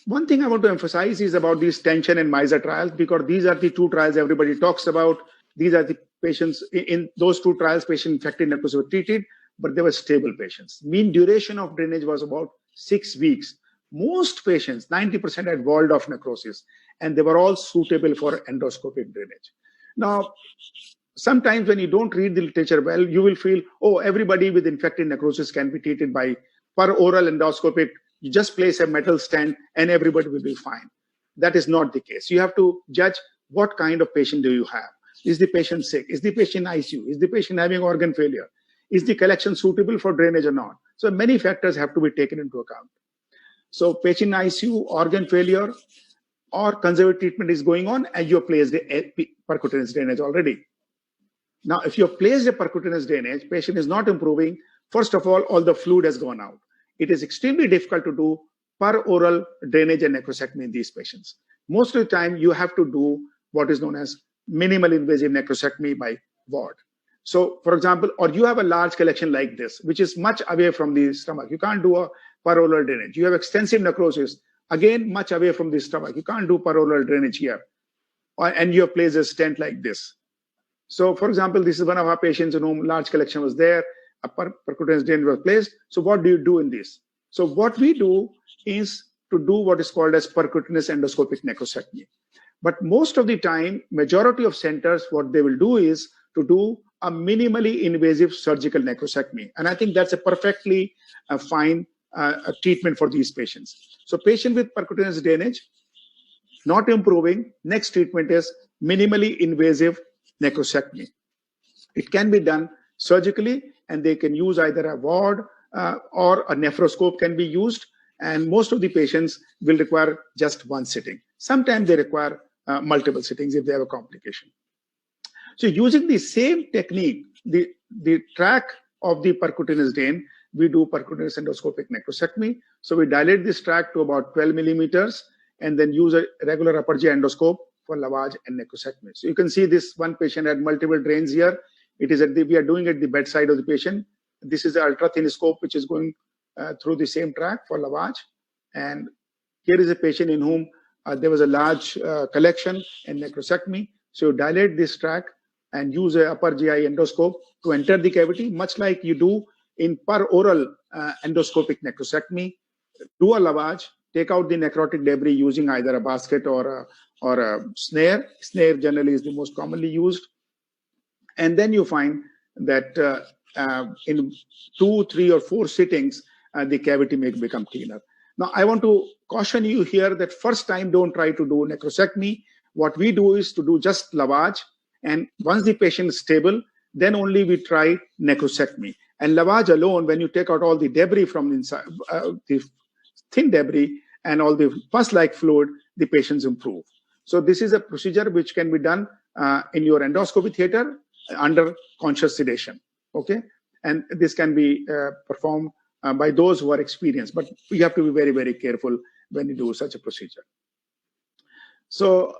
one thing I want to emphasize is about these tension and MISA trials, because these are the 2 trials everybody talks about. These are the patients, in those 2 trials, patient infected necrosis were treated, but they were stable patients. Mean duration of drainage was about 6 weeks. Most patients, 90%, had walled off necrosis, and they were all suitable for endoscopic drainage. Now, sometimes when you don't read the literature well, you will feel, oh, everybody with infected necrosis can be treated by per oral endoscopic. You just place a metal stent and everybody will be fine. That is not the case. You have to judge what kind of patient do you have. Is the patient sick? Is the patient ICU? Is the patient having organ failure? Is the collection suitable for drainage or not? So many factors have to be taken into account. So patient ICU, organ failure, or conservative treatment is going on, and you have placed a percutaneous drainage already. Now, if you have placed a percutaneous drainage, patient is not improving. First of all the fluid has gone out. It is extremely difficult to do per oral drainage and necrosectomy in these patients. Most of the time, you have to do what is known as minimal invasive necrosectomy by ward. So, for example, or you have a large collection like this, which is much away from the stomach. You can't do a per oral drainage. You have extensive necrosis, again, much away from the stomach. You can't do per oral drainage here. And you have placed a stent like this. So, for example, this is one of our patients in whom large collection was there, a percutaneous drainage was placed. So what do you do in this? So what we do is to do what is called as percutaneous endoscopic necrosectomy. But most of the time, majority of centers, what they will do is to do a minimally invasive surgical necrosectomy. And I think that's a perfectly fine treatment for these patients. So patient with percutaneous drainage, not improving, next treatment is minimally invasive necrosectomy. It can be done surgically, and they can use either a ward or a nephroscope can be used, and most of the patients will require just one sitting. Sometimes they require multiple sittings if they have a complication. So using the same technique, the track of the percutaneous drain, we do percutaneous endoscopic necrosectomy. So we dilate this tract to about 12 millimeters and then use a regular upper GI endoscope for lavage and necrosectomy. So you can see this one patient had multiple drains here. It is we are doing at the bedside of the patient. This is the ultra thin scope which is going through the same tract for lavage. And here is a patient in whom there was a large collection and necrosectomy. So you dilate this tract and use a upper GI endoscope to enter the cavity, much like you do in per oral endoscopic necrosectomy. Do a lavage, take out the necrotic debris using either a basket or a snare. Snare generally is the most commonly used. And then you find that in 2, 3, or 4 sittings, the cavity may become cleaner. Now, I want to caution you here that first time, don't try to do necrosectomy. What we do is to do just lavage. And once the patient is stable, then only we try necrosectomy. And lavage alone, when you take out all the debris from inside, the thin debris and all the pus-like fluid, the patients improve. So this is a procedure which can be done in your endoscopy theater under conscious sedation. Okay, and this can be performed by those who are experienced, but you have to be very, very careful when you do such a procedure. So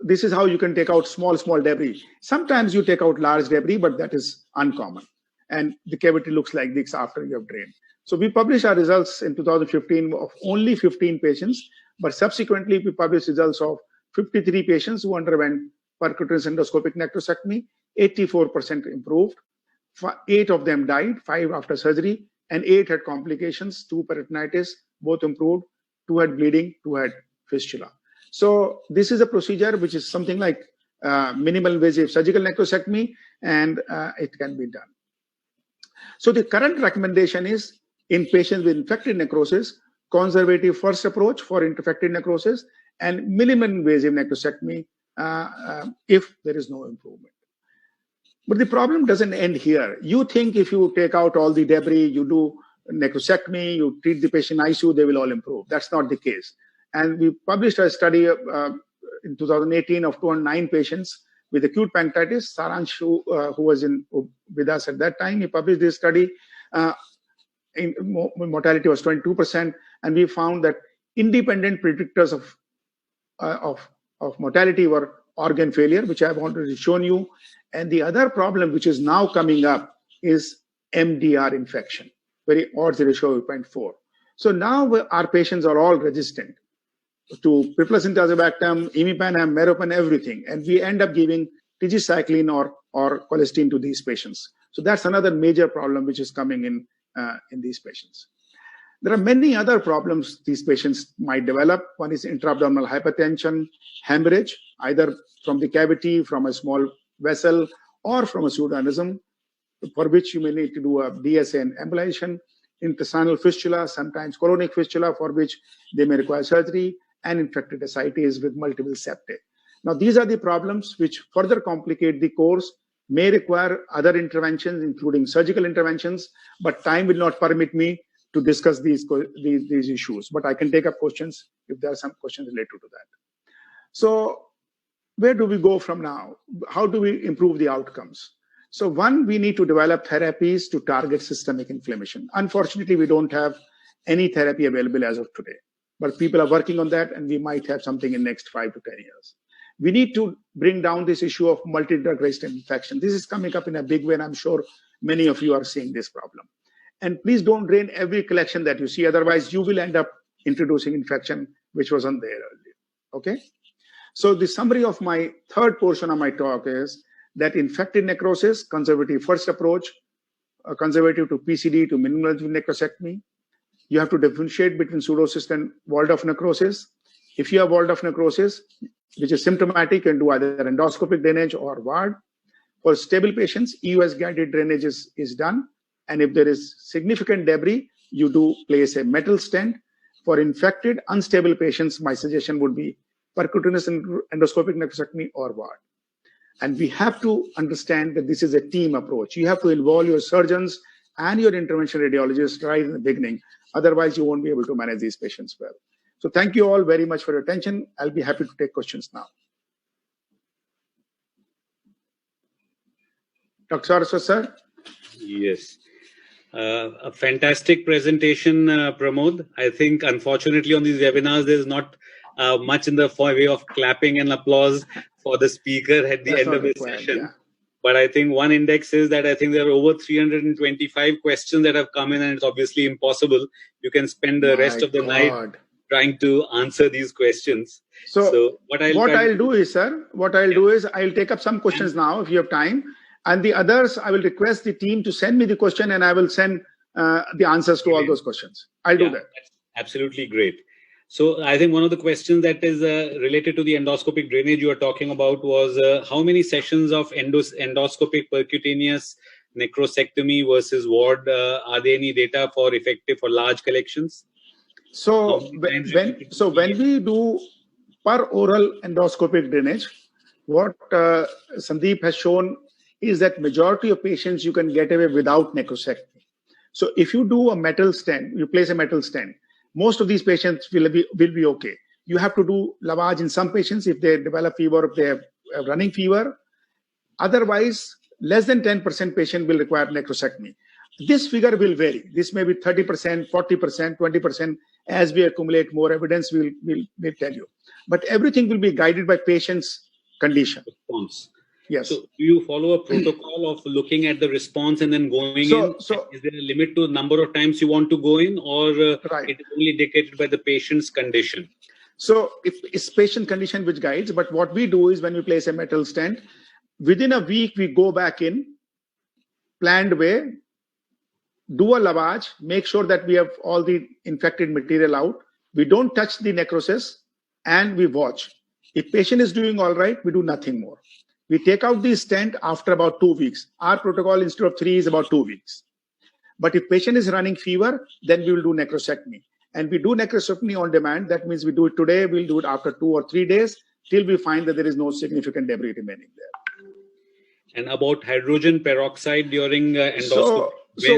this is how you can take out small debris. Sometimes you take out large debris, but that is uncommon. And the cavity looks like this after you have drained. So we published our results in 2015 of only 15 patients, but subsequently we published results of 53 patients who underwent percutaneous endoscopic necrosectomy, 84% improved. 8 of them died, 5 after surgery, and 8 had complications, 2 peritonitis, both improved, 2 had bleeding, 2 had fistula. So this is a procedure which is something like minimal invasive surgical necrosectomy, and it can be done. So the current recommendation is in patients with infected necrosis, conservative first approach for infected necrosis, and minimal invasive necrosectomy if there is no improvement. But the problem doesn't end here. You think if you take out all the debris, you do necrosectomy, you treat the patient in ICU, they will all improve. That's not the case. And we published a study in 2018 of 209 patients with acute pancreatitis. Saransh, who was with us at that time, he published this study. Mortality was 22%, and we found that independent predictors of mortality were organ failure, which I've already shown you. And the other problem which is now coming up is MDR infection, very odds ratio of 0.4. So now our patients are all resistant to piperacillin tazobactam, imipenem, meropenem, everything. And we end up giving tigecycline or colistin to these patients. So that's another major problem which is coming in these patients. There are many other problems these patients might develop. One is intra-abdominal hypertension, hemorrhage, either from the cavity, from a small vessel, or from a pseudoaneurysm, for which you may need to do a DSA and embolization, intestinal fistula, sometimes colonic fistula, for which they may require surgery, and infected ascites with multiple septae. Now, these are the problems which further complicate the course, may require other interventions, including surgical interventions, but time will not permit me to discuss these issues. But I can take up questions if there are some questions related to that. So where do we go from now? How do we improve the outcomes? So one, we need to develop therapies to target systemic inflammation. Unfortunately, we don't have any therapy available as of today, but people are working on that, and we might have something in the next 5 to 10 years. We need to bring down this issue of multi-drug resistant infection. This is coming up in a big way, and I'm sure many of you are seeing this problem. And please don't drain every collection that you see, otherwise you will end up introducing infection which wasn't there earlier. Okay? So the summary of my third portion of my talk is that infected necrosis, conservative first approach, conservative to PCD to minimal necrosectomy. You have to differentiate between pseudocyst and walled-off necrosis. If you have walled-off necrosis, which is symptomatic, you can do either endoscopic drainage or VAD. For stable patients, EUS-guided drainage is done. And if there is significant debris, you do place a metal stent. For infected, unstable patients, my suggestion would be percutaneous endoscopic necrosectomy or VAD. And we have to understand that this is a team approach. You have to involve your surgeons and your intervention radiologists right in the beginning. Otherwise, you won't be able to manage these patients well. So thank you all very much for your attention. I'll be happy to take questions now. Dr. Saraswat, sir? Yes. A fantastic presentation, Pramod. I think, unfortunately, on these webinars, there's not much in the way of clapping and applause for the speaker at the end of the session. Yeah. But I think one index is that I think there are over 325 questions that have come in, and it's obviously impossible. You can spend the rest of the night trying to answer these questions. So what I'll do is, sir, I'll take up some questions now if you have time. And the others, I will request the team to send me the question, and I will send the answers to all those questions. I'll do that. That's absolutely great. So I think one of the questions that is related to the endoscopic drainage you are talking about was how many sessions of endoscopic percutaneous necrosectomy versus ward? Are there any data for effective for large collections? So when we do per oral endoscopic drainage, what Sandeep has shown is that majority of patients you can get away without necrosectomy. So if you do a metal stent, you place a metal stent, most of these patients will be okay. You have to do lavage in some patients if they develop fever, if they have a running fever. Otherwise, less than 10% patient will require necrosectomy. This figure will vary. This may be 30%, 40%, 20%. As we accumulate more evidence, we'll tell you. But everything will be guided by patient's condition. Response. Yes. So do you follow a protocol of looking at the response and then going in? So is there a limit to the number of times you want to go in, or right. it is only dictated by the patient's condition? So it's patient condition which guides. But what we do is when we place a metal stent, within a week we go back in planned way, do a lavage, make sure that we have all the infected material out. We don't touch the necrosis, and we watch. If patient is doing all right, we do nothing more. We take out the stent after about 2 weeks. Our protocol instead of 3 is about 2 weeks. But if patient is running fever, then we will do necrosectomy. And we do necrosectomy on demand. That means we do it today, we'll do it after 2 or 3 days, till we find that there is no significant debris remaining there. And about hydrogen peroxide during endoscopy? So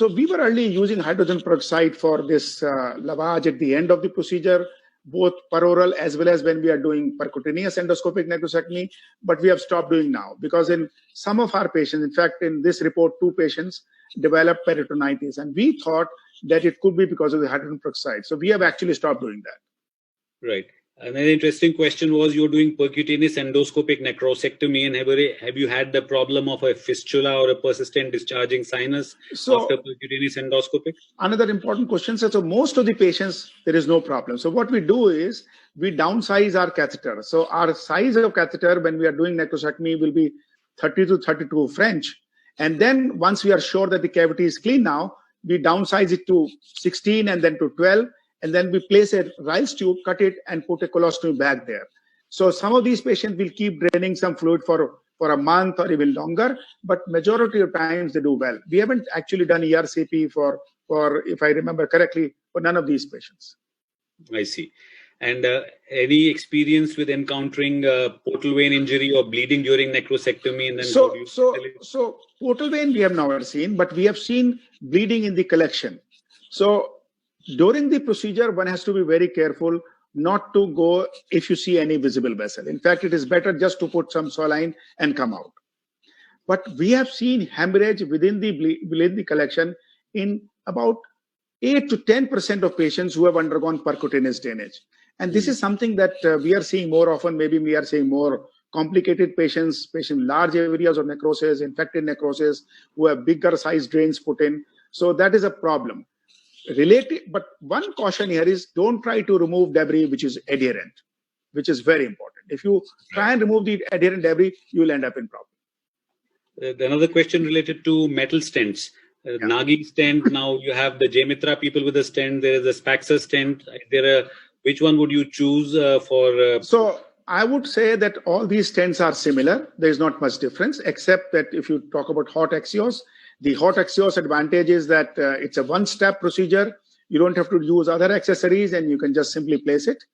we were early using hydrogen peroxide for this lavage at the end of the procedure, both peroral as well as when we are doing percutaneous endoscopic necrosectomy, but we have stopped doing now because in some of our patients, in fact, in this report, 2 patients developed peritonitis, and we thought that it could be because of the hydrogen peroxide. So we have actually stopped doing that. Right. Another interesting question was, you're doing percutaneous endoscopic necrosectomy, and have you had the problem of a fistula or a persistent discharging sinus after percutaneous endoscopic? Another important question. So most of the patients, there is no problem. So what we do is we downsize our catheter. So our size of catheter when we are doing necrosectomy will be 30 to 32 French. And then once we are sure that the cavity is clean now, we downsize it to 16 and then to 12. And then we place a Riles tube, cut it, and put a colostomy bag there. So some of these patients will keep draining some fluid for a month or even longer, but majority of times they do well. We haven't actually done ERCP for if I remember correctly, for none of these patients. I see. And any experience with encountering portal vein injury or bleeding during necrosectomy? And then so portal vein we have never seen, but we have seen bleeding in the collection. So during the procedure, one has to be very careful not to go if you see any visible vessel. In fact, it is better just to put some saline and come out. But we have seen hemorrhage within the collection in about 8 to 10% of patients who have undergone percutaneous drainage. And this is something that we are seeing more often. Maybe we are seeing more complicated patients large areas of necrosis, infected necrosis, who have bigger size drains put in. So that is a problem. But one caution here is don't try to remove debris which is adherent, which is very important. If you try and remove the adherent debris, you will end up in problem. Another question related to metal stents. Nagi stent, now you have the J-Mitra people with the stent, there is the Spaxer stent. Which one would you choose for? So I would say that all these stents are similar. There is not much difference, except that if you talk about hot axios, the hot axios advantage is that it's a one-step procedure. You don't have to use other accessories and you can just simply place it.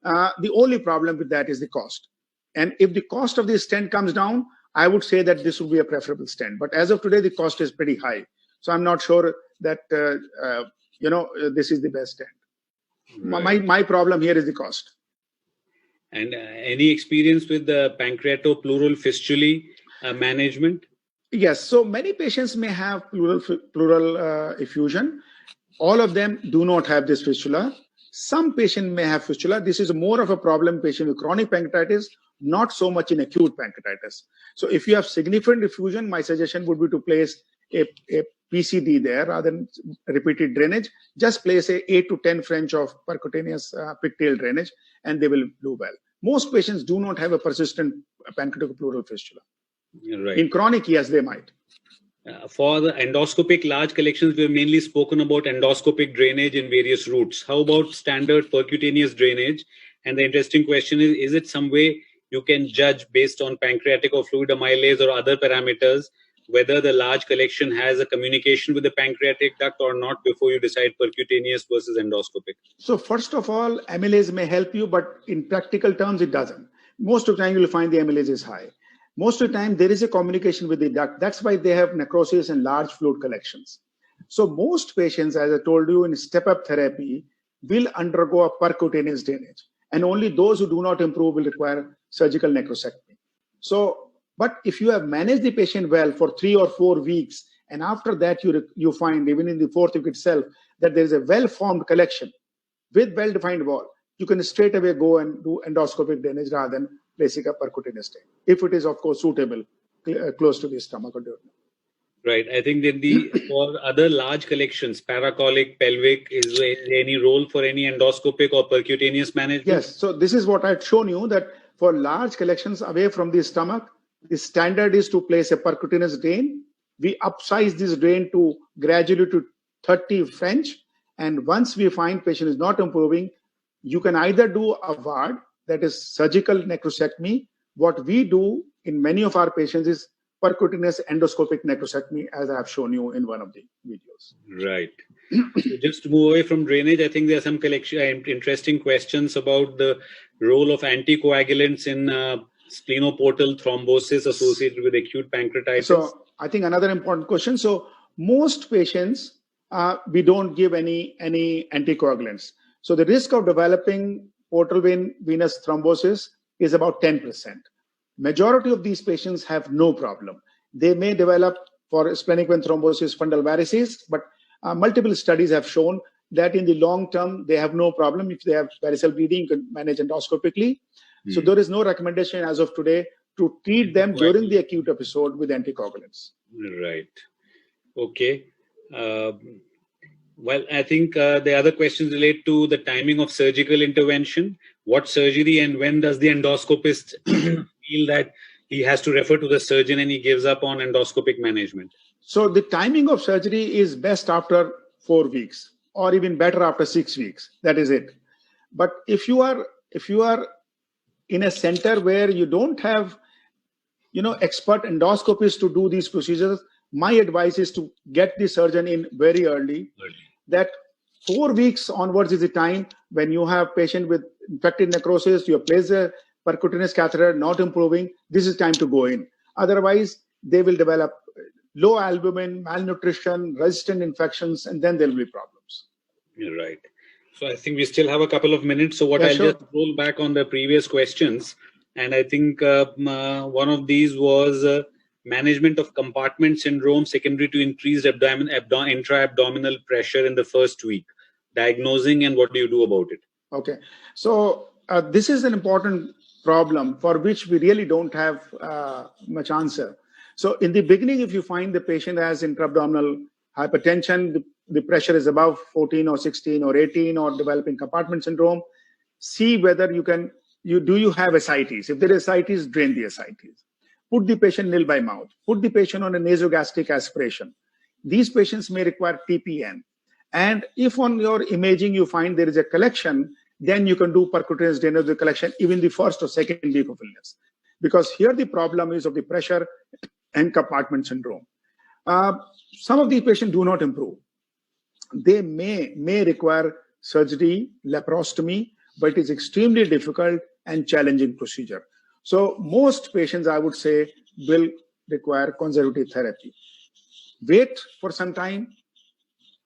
The only problem with that is the cost. And if the cost of the stent comes down, I would say that this would be a preferable stent. But as of today, the cost is pretty high. So I'm not sure that, this is the best stent. Right. My problem here is the cost. And any experience with the pancreatopleural fistulae management? Yes, so many patients may have pleural effusion. All of them do not have this fistula. Some patients may have fistula. This is more of a problem patient with chronic pancreatitis, not so much in acute pancreatitis. So if you have significant effusion, my suggestion would be to place a PCD there rather than repeated drainage. Just place a 8 to 10 French of percutaneous pigtail drainage and they will do well. Most patients do not have a persistent pancreatopleural fistula. Right. In chronic, yes, they might. For the endoscopic large collections, we've mainly spoken about endoscopic drainage in various routes. How about standard percutaneous drainage? And the interesting question is it some way you can judge based on pancreatic or fluid amylase or other parameters whether the large collection has a communication with the pancreatic duct or not before you decide percutaneous versus endoscopic? So first of all, amylase may help you, but in practical terms, it doesn't. Most of the time, you'll find the amylase is high. Most of the time, there is a communication with the duct. That's why they have necrosis and large fluid collections. So most patients, as I told you, in step-up therapy will undergo a percutaneous drainage, and only those who do not improve will require surgical necrosectomy. So, but if you have managed the patient well for 3 or 4 weeks, and after that you find, even in the 4th week itself, that there is a well-formed collection with well-defined wall, you can straight away go and do endoscopic drainage rather than placing a percutaneous drain, if it is, of course, suitable close to the stomach or duodenum. Right. I think that for other large collections, paracolic, pelvic, is there any role for any endoscopic or percutaneous management? Yes. So this is what I'd shown you, that for large collections away from the stomach, the standard is to place a percutaneous drain. We upsize this drain to gradually to 30 French. And once we find patient is not improving, you can either do a VAD, that is surgical necrosectomy. What we do in many of our patients is percutaneous endoscopic necrosectomy, as I have shown you in one of the videos. Right. So just to move away from drainage, I think there are some interesting questions about the role of anticoagulants in splenoportal thrombosis associated with acute pancreatitis. So I think another important question. So most patients, we don't give any anticoagulants. So the risk of developing portal vein venous thrombosis is about 10%. Majority of these patients have no problem. They may develop for splenic vein thrombosis fundal varices, but multiple studies have shown that in the long term, they have no problem. If they have varicose bleeding, you can manage endoscopically. So there is no recommendation as of today to treat them during the acute episode with anticoagulants. Right. Okay. Well, I think the other questions relate to the timing of surgical intervention. What surgery and when does the endoscopist feel that he has to refer to the surgeon and he gives up on endoscopic management? So the timing of surgery is best after 4 weeks, or even better after 6 weeks. That is it. But if you are in a center where you don't have, expert endoscopists to do these procedures, my advice is to get the surgeon in very early. That 4 weeks onwards is the time when you have patient with infected necrosis, you place a percutaneous catheter, not improving, this is time to go in. Otherwise, they will develop low albumin, malnutrition, resistant infections, and then there will be problems. You're right. So I think we still have a couple of minutes. So I'll just roll back on the previous questions. And I think one of these was management of compartment syndrome secondary to increased intra-abdominal pressure in the first week. Diagnosing and what do you do about it? Okay. So this is an important problem for which we really don't have much answer. So in the beginning, if you find the patient has intra-abdominal hypertension, the pressure is above 14 or 16 or 18 or developing compartment syndrome, see whether you have ascites. If there is ascites, drain the ascites. Put the patient nil by mouth. Put the patient on a nasogastric aspiration. These patients may require TPN. And if on your imaging you find there is a collection, then you can do percutaneous drainage of the collection even the first or second week of illness. Because here the problem is of the pressure and compartment syndrome. Some of these patients do not improve. They may require surgery, laparostomy, but it is extremely difficult and challenging procedure. So most patients, I would say, will require conservative therapy. Wait for some time.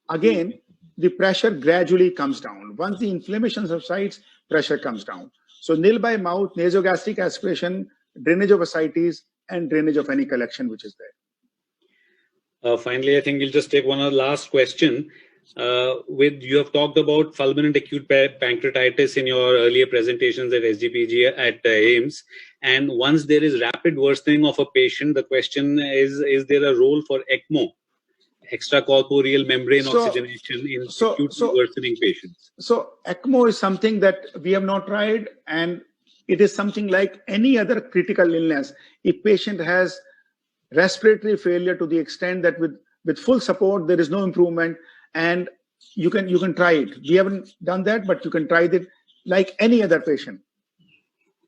Again, the pressure gradually comes down. Once the inflammation subsides, pressure comes down. So nil by mouth, nasogastric aspiration, drainage of ascites, and drainage of any collection which is there. Finally, I think we'll just take one last question. You have talked about fulminant acute pancreatitis in your earlier presentations at SGPG at AIIMS. And once there is rapid worsening of a patient, the question is there a role for ECMO, extracorporeal membrane oxygenation, in acute worsening patients? So ECMO is something that we have not tried, and it is something like any other critical illness. If patient has respiratory failure to the extent that with full support there is no improvement, and you can try it. We haven't done that, but you can try it like any other patient.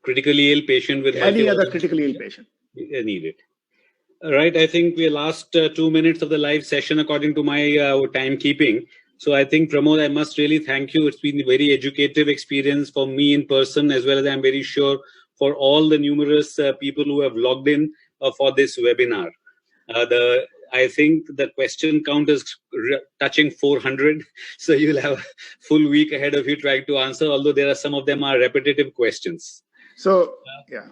Critically ill patient with any other critically ill patient. Need it. Right. I think we last 2 minutes of the live session according to my timekeeping. So I think, Pramod, I must really thank you. It's been a very educative experience for me in person, as well as I'm very sure for all the numerous people who have logged in for this webinar. I think the question count is touching 400. So you'll have a full week ahead of you trying to answer, although there are some of them are repetitive questions. So, yeah.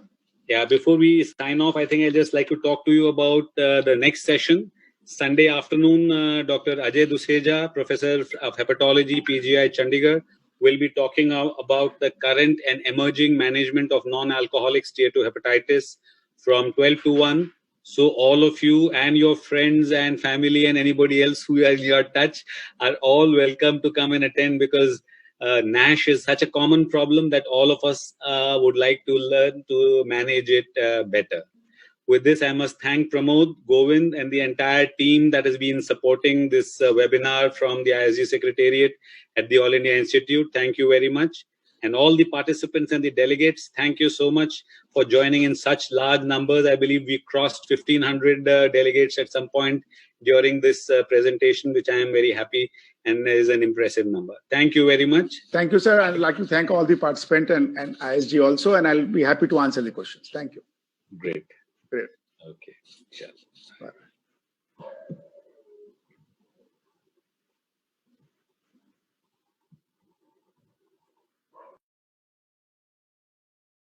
Yeah, before we sign off, I think I'd just like to talk to you about the next session. Sunday afternoon, Dr. Ajay Duseja, Professor of Hepatology, PGI, Chandigarh, will be talking about the current and emerging management of non-alcoholic steatohepatitis from 12 to 1. So all of you and your friends and family and anybody else who are in your touch are all welcome to come and attend, because NASH is such a common problem that all of us would like to learn to manage it better. With this, I must thank Pramod, Govind, and the entire team that has been supporting this webinar from the ISG Secretariat at the All India Institute. Thank you very much. And all the participants and the delegates, thank you so much for joining in such large numbers. I believe we crossed 1,500 delegates at some point during this presentation, which I am very happy and is an impressive number. Thank you very much. Thank you, sir. I'd like to thank all the participants and ISG also, and I'll be happy to answer the questions. Thank you. Great. Great. Okay. Sure.